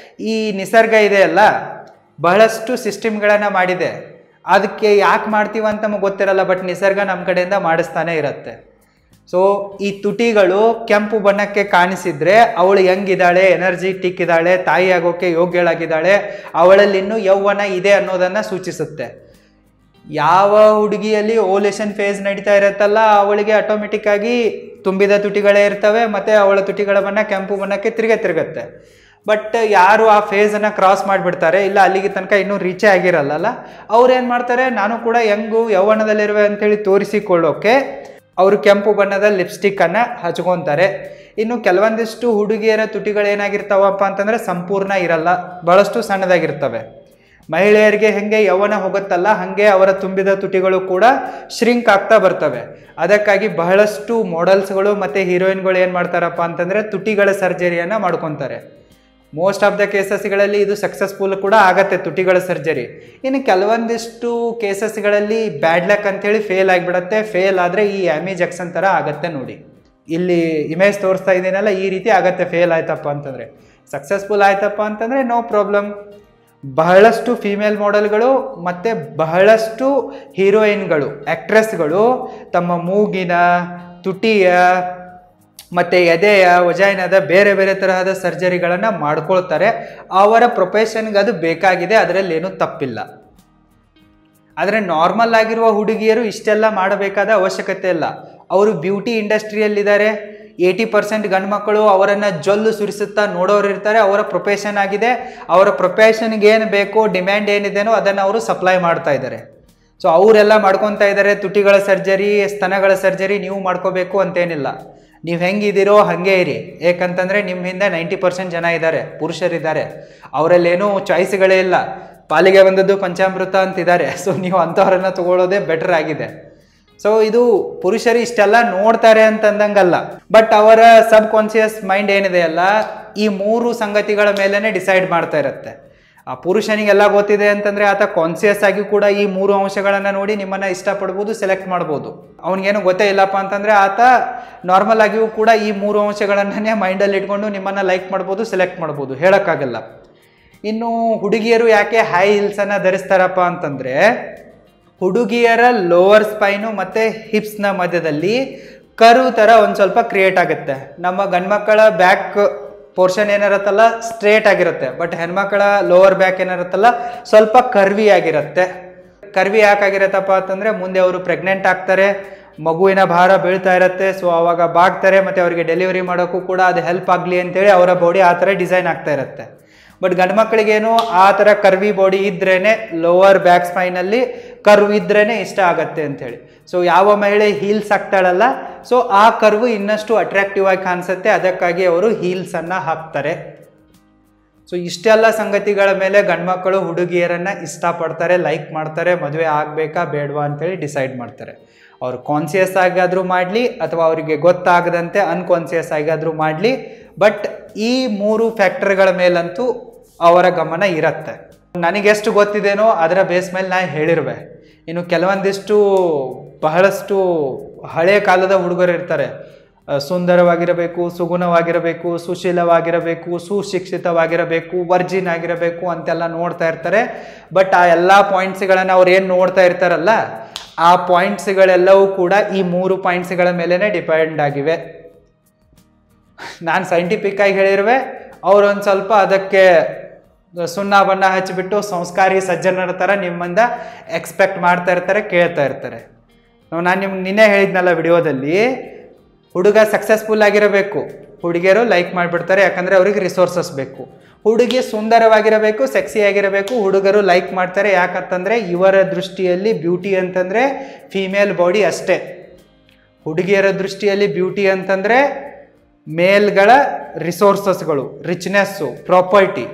ಈ ನಿಸರ್ಗ ಇದೆಯಲ್ಲ, ಬಹಳಷ್ಟು ಸಿಸ್ಟಮ್ಗಳನ್ನು ಮಾಡಿದೆ. ಅದಕ್ಕೆ ಯಾಕೆ ಮಾಡ್ತೀವಂತ ನಮಗೆ ಗೊತ್ತಿರಲ್ಲ, ಬಟ್ ನಿಸರ್ಗ ನಮ್ಮ ಕಡೆಯಿಂದ ಮಾಡಿಸ್ತಾನೆ ಇರುತ್ತೆ. ಸೊ ಈ ತುಟಿಗಳು ಕೆಂಪು ಬಣ್ಣಕ್ಕೆ ಕಾಣಿಸಿದ್ರೆ ಅವಳು ಹೆಂಗಿದ್ದಾಳೆ, ಎನರ್ಜಿಟಿಕ್ ಇದ್ದಾಳೆ, ತಾಯಿ ಆಗೋಕ್ಕೆ ಯೋಗ್ಯಳಾಗಿದ್ದಾಳೆ, ಅವಳಲ್ಲಿ ಇನ್ನೂ ಯೌವನ ಇದೆ ಅನ್ನೋದನ್ನು ಸೂಚಿಸುತ್ತೆ. ಯಾವ ಹುಡುಗಿಯಲ್ಲಿ ಓಲೇಷನ್ ಫೇಸ್ ನಡೀತಾ ಇರುತ್ತಲ್ಲ, ಅವಳಿಗೆ ಆಟೋಮೆಟಿಕ್ ಆಗಿ ತುಂಬಿದ ತುಟಿಗಳೇ ಇರ್ತವೆ ಮತ್ತು ಅವಳ ತುಟಿಗಳ ಬಣ್ಣ ಕೆಂಪು ಬಣ್ಣಕ್ಕೆ ತಿರುಗುತ್ತೆ. ಬಟ್ ಯಾರು ಆ ಫೇಸನ್ನು ಕ್ರಾಸ್ ಮಾಡಿಬಿಡ್ತಾರೆ, ಇಲ್ಲ ಅಲ್ಲಿಗೆ ತನಕ ಇನ್ನೂ ರೀಚೇ ಆಗಿರಲ್ಲ, ಅವ್ರು ಏನು ಮಾಡ್ತಾರೆ, ನಾನು ಕೂಡ ಹೆಂಗು ಯೌವನದಲ್ಲಿರುವೆ ಅಂಥೇಳಿ ತೋರಿಸಿಕೊಳ್ಳೋಕೆ ಅವರು ಕೆಂಪು ಬಣ್ಣದ ಲಿಪ್ಸ್ಟಿಕ್ಕನ್ನು ಹಚ್ಕೊತಾರೆ. ಇನ್ನು ಕೆಲವೊಂದಿಷ್ಟು ಹುಡುಗಿಯರ ತುಟಿಗಳೇನಾಗಿರ್ತಾವಪ್ಪ ಅಂತಂದರೆ ಸಂಪೂರ್ಣ ಇರಲ್ಲ, ಭಾಳಷ್ಟು ಸಣ್ಣದಾಗಿರ್ತವೆ. ಮಹಿಳೆಯರಿಗೆ ಹೆಂಗೆ ಯೌವನ ಹೋಗುತ್ತಲ್ಲ, ಹಾಗೆ ಅವರ ತುಂಬಿದ ತುಟಿಗಳು ಕೂಡ ಶ್ರಿಂಕ್ ಆಗ್ತಾ ಬರ್ತವೆ. ಅದಕ್ಕಾಗಿ ಬಹಳಷ್ಟು ಮಾಡೆಲ್ಸ್ಗಳು ಮತ್ತು ಹೀರೋಯಿನ್ಗಳು ಏನು ಮಾಡ್ತಾರಪ್ಪ ಅಂತಂದರೆ ತುಟಿಗಳ ಸರ್ಜರಿಯನ್ನು ಮಾಡ್ಕೊತಾರೆ. ಮೋಸ್ಟ್ ಆಫ್ ದ ಕೇಸಸ್ಗಳಲ್ಲಿ ಇದು ಸಕ್ಸಸ್ಫುಲ್ ಕೂಡ ಆಗತ್ತೆ, ತುಟಿಗಳ ಸರ್ಜರಿ. ಇನ್ನು ಕೆಲವೊಂದಿಷ್ಟು ಕೇಸಸ್ಗಳಲ್ಲಿ ಬ್ಯಾಡ್ ಲಕ್ ಅಂಥೇಳಿ ಫೇಲ್ ಆಗಿಬಿಡತ್ತೆ. ಫೇಲ್ ಆದರೆ ಈ ಆ್ಯಮಿ ಜಕ್ಸನ್ ಥರ ಆಗತ್ತೆ ನೋಡಿ. ಇಲ್ಲಿ ಇಮೇಜ್ ತೋರಿಸ್ತಾ ಇದ್ದೀನಲ್ಲ, ಈ ರೀತಿ ಆಗತ್ತೆ. ಫೇಲ್ ಆಯ್ತಪ್ಪ ಅಂತಂದರೆ. ಸಕ್ಸಸ್ಫುಲ್ ಆಯ್ತಪ್ಪ ಅಂತಂದರೆ ನೋ ಪ್ರಾಬ್ಲಮ್. ಬಹಳಷ್ಟು ಫೀಮೇಲ್ ಮಾಡೆಲ್ಗಳು ಮತ್ತು ಬಹಳಷ್ಟು ಹೀರೋಯಿನ್ಗಳು, ಆ್ಯಕ್ಟ್ರೆಸ್ಗಳು ತಮ್ಮ ಮೂಗಿನ, ತುಟಿಯ ಮತ್ತು ಎದೆಯ, ವಜೈನದ ಬೇರೆ ಬೇರೆ ತರಹದ ಸರ್ಜರಿಗಳನ್ನು ಮಾಡ್ಕೊಳ್ತಾರೆ. ಅವರ ಪ್ರೊಫೆಷನ್ಗೆ ಅದು ಬೇಕಾಗಿದೆ, ಅದರಲ್ಲಿ ಏನೂ ತಪ್ಪಿಲ್ಲ. ಆದರೆ ನಾರ್ಮಲ್ ಆಗಿರುವ ಹುಡುಗಿಯರು ಇಷ್ಟೆಲ್ಲ ಮಾಡಬೇಕಾದ ಅವಶ್ಯಕತೆ ಇಲ್ಲ. ಅವರು ಬ್ಯೂಟಿ ಇಂಡಸ್ಟ್ರಿಯಲ್ಲಿದ್ದಾರೆ. 80% ಗಂಡು ಮಕ್ಕಳು ಅವರನ್ನು ಜೊಲ್ಲು ಸುರಿಸುತ್ತಾ ನೋಡೋರು ಇರ್ತಾರೆ. ಅವರ ಪ್ರೊಫೆಷನ್ ಆಗಿದೆ. ಅವರ ಪ್ರೊಫೆಷನ್ಗೆ ಏನು ಬೇಕೋ, ಡಿಮ್ಯಾಂಡ್ ಏನಿದೆನೋ ಅದನ್ನು ಅವರು ಸಪ್ಲೈ ಮಾಡ್ತಾ ಇದ್ದಾರೆ. ಸೊ ಅವರೆಲ್ಲ ಮಾಡ್ಕೊತಾ ಇದ್ದಾರೆ. ತುಟಿಗಳ ಸರ್ಜರಿ, ಸ್ತನಗಳ ಸರ್ಜರಿ ನೀವು ಮಾಡ್ಕೋಬೇಕು ಅಂತೇನಿಲ್ಲ. ನೀವು ಹೆಂಗಿದ್ದೀರೋ ಹಾಗೆ ಇರಿ. ಏಕಂತಂದರೆ ನಿಮ್ಮ ಹಿಂದೆ 90% ಜನ ಇದ್ದಾರೆ, ಪುರುಷರಿದ್ದಾರೆ. ಅವರಲ್ಲೇನೂ ಚಾಯ್ಸ್ಗಳೇ ಇಲ್ಲ. ಪಾಲಿಗೆ ಬಂದದ್ದು ಪಂಚಾಮೃತ ಅಂತಿದ್ದಾರೆ. ಸೊ ನೀವು ಅಂಥವ್ರನ್ನ ತಗೊಳ್ಳೋದೇ ಬೆಟರ್ ಆಗಿದೆ. ಸೊ ಇದು ಪುರುಷರು ಇಷ್ಟೆಲ್ಲ ನೋಡ್ತಾರೆ ಅಂತಂದಂಗಲ್ಲ, ಬಟ್ ಅವರ ಸಬ್ ಕಾನ್ಷಿಯಸ್ ಮೈಂಡ್ ಏನಿದೆಯಲ್ಲ, ಈ 3 ಸಂಗತಿಗಳ ಮೇಲೇ ಡಿಸೈಡ್ ಮಾಡ್ತಾ ಇರುತ್ತೆ. ಆ ಪುರುಷನಿಗೆಲ್ಲ ಗೊತ್ತಿದೆ ಅಂತಂದರೆ ಆತ ಕಾನ್ಷಿಯಸ್ ಆಗಿ ಕೂಡ ಈ 3 ಅಂಶಗಳನ್ನು ನೋಡಿ ನಿಮ್ಮನ್ನು ಇಷ್ಟಪಡ್ಬೋದು, ಸೆಲೆಕ್ಟ್ ಮಾಡ್ಬೋದು. ಅವನಿಗೇನು ಗೊತ್ತೇ ಇಲ್ಲಪ್ಪ ಅಂತಂದರೆ ಆತ ನಾರ್ಮಲ್ ಆಗಿಯೂ ಕೂಡ ಈ 3 ಅಂಶಗಳನ್ನೇ ಮೈಂಡಲ್ಲಿ ಇಟ್ಕೊಂಡು ನಿಮ್ಮನ್ನು ಲೈಕ್ ಮಾಡ್ಬೋದು, ಸೆಲೆಕ್ಟ್ ಮಾಡ್ಬೋದು, ಹೇಳೋಕ್ಕಾಗಲ್ಲ. ಇನ್ನು ಹುಡುಗಿಯರು ಯಾಕೆ ಹೈ ಹಿಲ್ಸನ್ನು ಧರಿಸ್ತಾರಪ್ಪ ಅಂತಂದರೆ, ಹುಡುಗಿಯರ ಲೋವರ್ ಸ್ಪೈನು ಮತ್ತು ಹಿಪ್ಸ್ನ ಮಧ್ಯದಲ್ಲಿ ಕರು ಥರ ಒಂದು ಸ್ವಲ್ಪ ಕ್ರಿಯೇಟ್ ಆಗುತ್ತೆ. ನಮ್ಮ ಗಂಡ್ಮಕ್ಕಳ ಬ್ಯಾಕ್ ಪೋರ್ಷನ್ ಏನಿರುತ್ತಲ್ಲ ಸ್ಟ್ರೇಟ್ ಆಗಿರುತ್ತೆ, ಬಟ್ ಹೆಣ್ಮಕ್ಕಳ ಲೋವರ್ ಬ್ಯಾಕ್ ಏನಿರುತ್ತಲ್ಲ ಸ್ವಲ್ಪ ಕರ್ವಿ ಆಗಿರುತ್ತೆ. ಕರ್ವಿ ಯಾಕಾಗಿರತ್ತಪ್ಪ ಅಂತಂದರೆ ಮುಂದೆ ಅವರು ಪ್ರೆಗ್ನೆಂಟ್ ಆಗ್ತಾರೆ, ಮಗುವಿನ ಭಾರ ಬೀಳ್ತಾ ಇರುತ್ತೆ. ಸೊ ಆವಾಗ ಬಾಗ್ತಾರೆ ಮತ್ತು ಅವರಿಗೆ ಡೆಲಿವರಿ ಮಾಡೋಕ್ಕೂ ಕೂಡ ಅದು ಹೆಲ್ಪ್ ಆಗಲಿ ಅಂತೇಳಿ ಅವರ ಬಾಡಿ ಆ ಥರ ಡಿಸೈನ್ ಆಗ್ತಾ ಇರುತ್ತೆ. ಬಟ್ ಗಂಡು ಮಕ್ಕಳಿಗೇನು ಆ ಥರ ಕರ್ವಿ ಬಾಡಿ ಇದ್ರೇ, ಲೋವರ್ ಬ್ಯಾಕ್ ಸ್ಪೈನಲ್ಲಿ ಕರ್ವ್ ಇದ್ರೇ ಇಷ್ಟ ಆಗತ್ತೆ ಅಂಥೇಳಿ. ಸೊ ಯಾವ ಮಹಿಳೆ ಹೀಲ್ಸ್ ಹಾಕ್ತಾಳಲ್ಲ, ಸೊ ಆ ಕರ್ವು ಇನ್ನಷ್ಟು ಅಟ್ರಾಕ್ಟಿವ್ ಆಗಿ ಕಾಣಿಸುತ್ತೆ. ಅದಕ್ಕಾಗಿ ಅವರು ಹೀಲ್ಸನ್ನು ಹಾಕ್ತಾರೆ. ಸೊ ಇಷ್ಟೆಲ್ಲ ಸಂಗತಿಗಳ ಮೇಲೆ ಗಂಡ್ಮಕ್ಕಳು ಹುಡುಗಿಯರನ್ನು ಇಷ್ಟಪಡ್ತಾರೆ, ಲೈಕ್ ಮಾಡ್ತಾರೆ, ಮದುವೆ ಆಗಬೇಕಾ ಬೇಡವಾ ಅಂತೇಳಿ ಡಿಸೈಡ್ ಮಾಡ್ತಾರೆ. ಅವರು ಕಾನ್ಷಿಯಸ್ ಆಗಾದರೂ ಮಾಡಲಿ ಅಥವಾ ಅವರಿಗೆ ಗೊತ್ತಾಗದಂತೆ ಅನ್ಕಾನ್ಷಿಯಸ್ ಆಗಾದರೂ ಮಾಡಲಿ, ಬಟ್ ಈ 3 ಫ್ಯಾಕ್ಟರ್ಗಳ ಮೇಲಂತೂ ಅವರ ಗಮನ ಇರುತ್ತೆ. ನನಗೆಷ್ಟು ಗೊತ್ತಿದೇನೋ ಅದರ ಬೇಸ್ ಮೇಲೆ ನಾನು ಹೇಳಿರುವೆ. ಇನ್ನು ಕೆಲವೊಂದಿಷ್ಟು ಬಹಳಷ್ಟು ಹಳೆಯ ಕಾಲದ ಹುಡುಗರು ಇರ್ತಾರೆ, ಸುಂದರವಾಗಿರಬೇಕು, ಸುಗುಣವಾಗಿರಬೇಕು, ಸುಶೀಲವಾಗಿರಬೇಕು, ಸುಶಿಕ್ಷಿತವಾಗಿರಬೇಕು, ವರ್ಜಿನ್ ಆಗಿರಬೇಕು ಅಂತೆಲ್ಲ ನೋಡ್ತಾ ಇರ್ತಾರೆ. ಬಟ್ ಆ ಎಲ್ಲ ಪಾಯಿಂಟ್ಸ್ಗಳನ್ನು ಅವ್ರು ಏನು ನೋಡ್ತಾ ಇರ್ತಾರಲ್ಲ, ಆ ಪಾಯಿಂಟ್ಸ್ಗಳೆಲ್ಲವೂ ಕೂಡ ಈ 3 ಪಾಯಿಂಟ್ಸ್ಗಳ ಮೇಲೇ ಡಿಪೆಂಡ್ ಆಗಿವೆ. ನಾನು ಸೈಂಟಿಫಿಕ್ ಆಗಿ ಹೇಳಿರುವೆ, ಅವ್ರೊಂದು ಸ್ವಲ್ಪ ಅದಕ್ಕೆ ಸುಣ್ಣ ಬಣ್ಣ ಹಚ್ಚಿಬಿಟ್ಟು ಸಂಸ್ಕಾರಿ ಸಜ್ಜನರ ಥರ ನಿಮ್ಮಿಂದ ಎಕ್ಸ್ಪೆಕ್ಟ್ ಮಾಡ್ತಾ ಇರ್ತಾರೆ, ಕೇಳ್ತಾ ಇರ್ತಾರೆ. ನಾನು ನಿಮ್ಗೆ ನಿನ್ನೆ ಹೇಳಿದ್ನಲ್ಲ ವಿಡಿಯೋದಲ್ಲಿ, ಹುಡುಗ ಸಕ್ಸಸ್ಫುಲ್ ಆಗಿರಬೇಕು, ಹುಡುಗಿಯರು ಲೈಕ್ ಮಾಡಿಬಿಡ್ತಾರೆ, ಯಾಕಂದರೆ ಅವ್ರಿಗೆ ರಿಸೋರ್ಸಸ್ ಬೇಕು. ಹುಡುಗಿ ಸುಂದರವಾಗಿರಬೇಕು, ಸೆಕ್ಸಿ ಆಗಿರಬೇಕು, ಹುಡುಗರು ಲೈಕ್ ಮಾಡ್ತಾರೆ. ಯಾಕಂತಂದರೆ ಇವರ ದೃಷ್ಟಿಯಲ್ಲಿ ಬ್ಯೂಟಿ ಅಂತಂದರೆ ಫೀಮೇಲ್ ಬಾಡಿ ಅಷ್ಟೇ. ಹುಡುಗಿಯರ ದೃಷ್ಟಿಯಲ್ಲಿ ಬ್ಯೂಟಿ ಅಂತಂದರೆ ಮೇಲ್ಗಳ ರಿಸೋರ್ಸಸ್ಗಳು, ರಿಚ್ನೆಸ್ಸು, ಪ್ರಾಪರ್ಟಿ.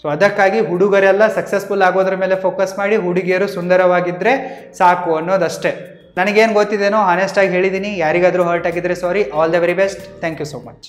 ಸೊ ಅದಕ್ಕಾಗಿ ಹುಡುಗರೆಲ್ಲ ಸಕ್ಸಸ್ಫುಲ್ ಆಗೋದ್ರ ಮೇಲೆ ಫೋಕಸ್ ಮಾಡಿ, ಹುಡುಗಿಯರು ಸುಂದರವಾಗಿದ್ದರೆ ಸಾಕು ಅನ್ನೋದಷ್ಟೇ. ನನಗೇನು ಗೊತ್ತಿದೇನೋ ಆನೆಸ್ಟಾಗಿ ಹೇಳಿದ್ದೀನಿ. ಯಾರಿಗಾದರೂ ಹರ್ಟ್ ಆಗಿದ್ರೆ sorry. All the very best. Thank you so much.